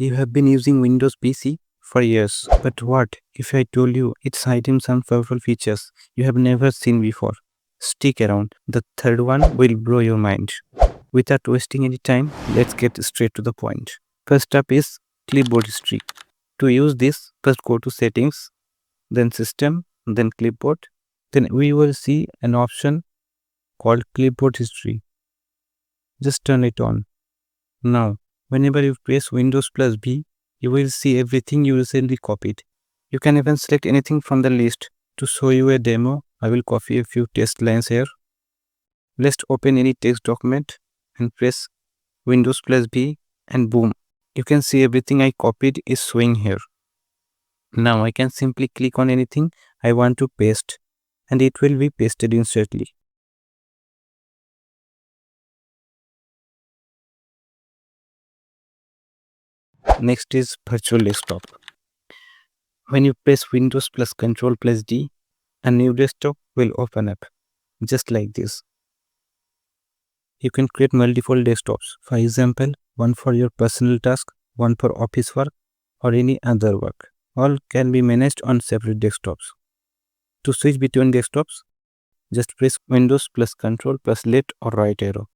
You have been using Windows PC for years, but what if I told you it's hiding some powerful features you have never seen before? Stick around, the third one will blow your mind. Without wasting any time, let's get straight to the point. First up is Clipboard History. To use this, first go to Settings, then System, then Clipboard. Then we will see an option called Clipboard History. Just turn it on. Now, whenever you press Windows plus B, you will see everything you recently copied. You can even select anything from the list. To show you a demo, I will copy a few text lines here. Let's open any text document and press Windows plus B and boom. You can see everything I copied is showing here. Now I can simply click on anything I want to paste and it will be pasted instantly. Next is Virtual Desktop. When you press Windows plus Control plus D, a new desktop will open up, just like this. You can create multiple desktops. For example, one for your personal task, one for office work, or any other work. All can be managed on separate desktops. To switch between desktops, just press Windows plus Control plus left or right arrow.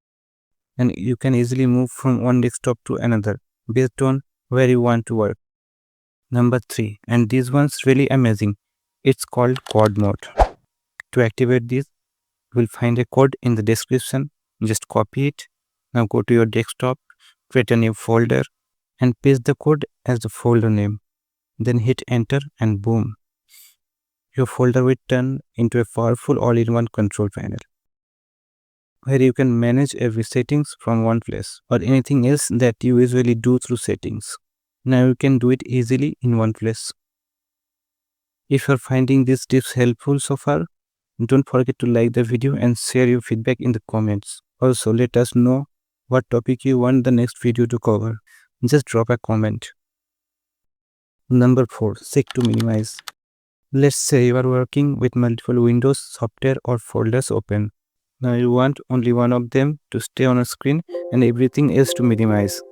And you can easily move from one desktop to another based on where you want to work. Number 3, and this one's really amazing. It's called GodMode. To activate this, you will find a code in the description. Just copy it. Now go to your desktop, create a new folder, and paste the code as the folder name. Then hit enter and boom. Your folder will turn into a powerful all-in-one control panel, where you can manage every settings from one place or anything else that you usually do through settings. Now you can do it easily in one place. If you're finding these tips helpful so far, don't forget to like the video and share your feedback in the comments. Also, let us know what topic you want the next video to cover. Just drop a comment. Number 4, check to minimize. Let's say you are working with multiple Windows software or folders open. Now you want only one of them to stay on a screen and everything else to minimize.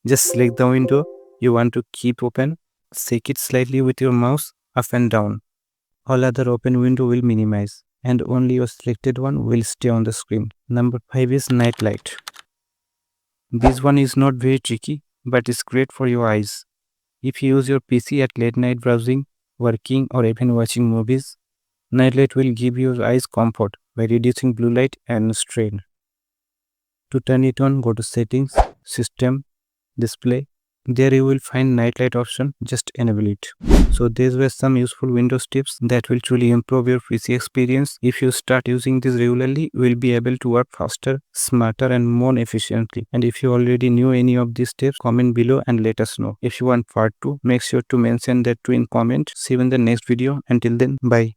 Just select the window you want to keep open, shake it slightly with your mouse up and down. All other open window will minimize and only your selected one will stay on the screen. Number 5 is night light. This one is not very tricky, but it's great for your eyes. If you use your PC at late night browsing, working, or even watching movies, night light will give your eyes comfort by reducing blue light and strain. To turn it on, go to Settings, System, Display. There you will find night light option, just enable it. So these were some useful Windows tips that will truly improve your PC experience. If you start using this regularly, you will be able to work faster, smarter and more efficiently. And if you already knew any of these tips, comment below and let us know. If you want part 2, make sure to mention that too in comment. See you in the next video. Until then, bye.